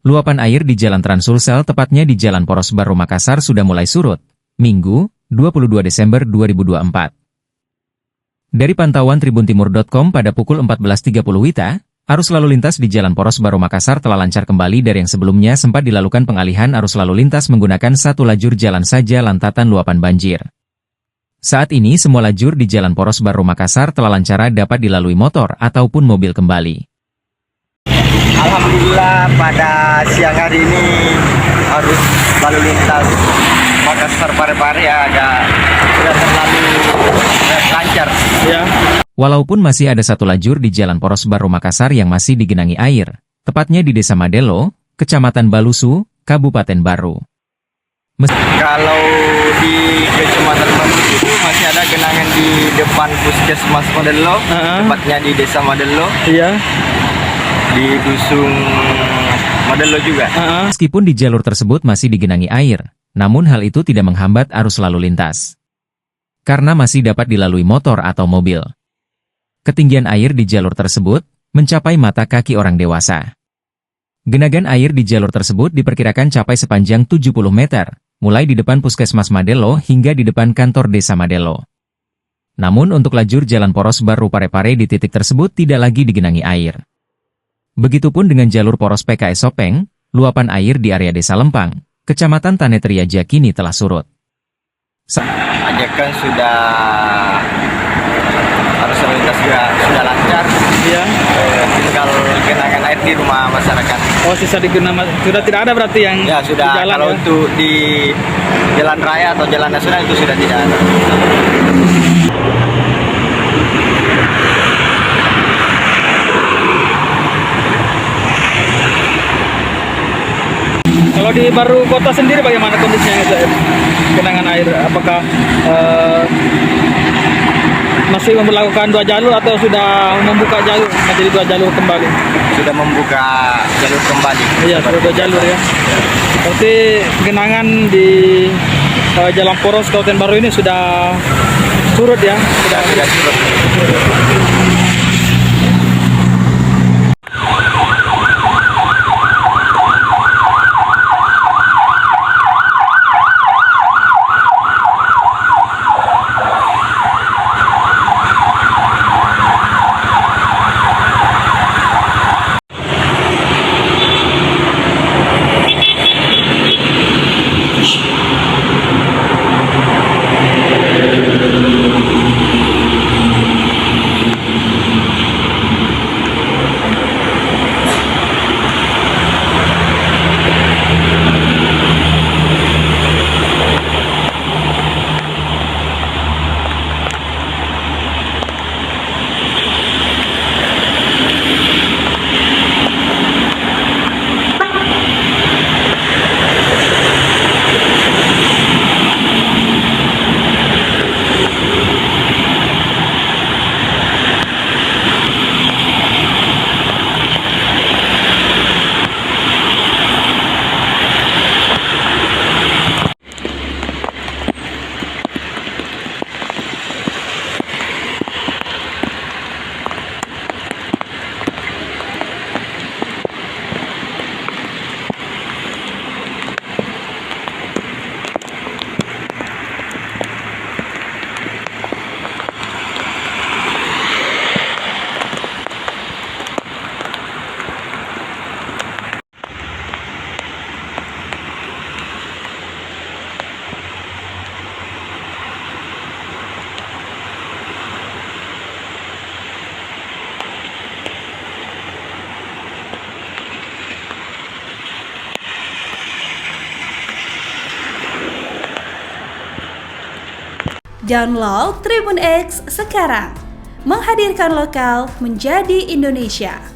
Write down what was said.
Luapan air di Jalan Trans Sulsel tepatnya di Jalan Poros Baru Makassar sudah mulai surut, Minggu, 22 Desember 2024. Dari pantauan tribuntimur.com pada pukul 14.30 WITA, arus lalu lintas di Jalan Poros Baru Makassar telah lancar kembali dari yang sebelumnya sempat dilakukan pengalihan arus lalu lintas menggunakan satu lajur jalan saja lantaran luapan banjir. Saat ini semua lajur di Jalan Poros Baru Makassar telah lancar dapat dilalui motor ataupun mobil kembali. Alhamdulillah pada siang hari ini arus lalu lintas Makassar Parepare sudah terlalu lancar. Ya. Walaupun masih ada satu lajur di Jalan Poros Baru Makassar yang masih digenangi air, tepatnya di Desa Madelo, Kecamatan Balusu, Kabupaten Baru. Kalau di Kecamatan Balusu itu masih ada genangan di depan Puskesmas Madelo, tepatnya di Desa Madelo. Iya. Di Dusun Madelo juga. Meskipun di jalur tersebut masih digenangi air, namun hal itu tidak menghambat arus lalu lintas. Karena masih dapat dilalui motor atau mobil. Ketinggian air di jalur tersebut mencapai mata kaki orang dewasa. Genangan air di jalur tersebut diperkirakan capai sepanjang 70 meter, mulai di depan Puskesmas Madelo hingga di depan kantor Desa Madelo. Namun untuk lajur Jalan Poros Baru Parepare di titik tersebut tidak lagi digenangi air. Begitupun dengan jalur poros PKS Sopeng, luapan air di area Desa Lempang, Kecamatan Tanetriaja kini telah surut. Ajakan sudah arus lalu lintas juga sudah lancar. Iya. Tinggal genangan air di rumah masyarakat. Oh, sisa di genangan sudah tidak ada berarti yang ya sudah. Di jalan, kalau ya? Untuk di jalan raya atau jalan nasional itu sudah tidak ada. Kalau di Baru Kota sendiri bagaimana kondisinya genangan air? Apakah masih memperlakukan dua jalur atau sudah membuka jalur menjadi dua jalur kembali? Sudah membuka jalur kembali. Iya, sudah dua jalur ya. Berarti genangan di Jalan Poros Kabupaten Baru ini sudah surut ya? Sudah surut. Download Tribun X sekarang, menghadirkan lokal menjadi Indonesia.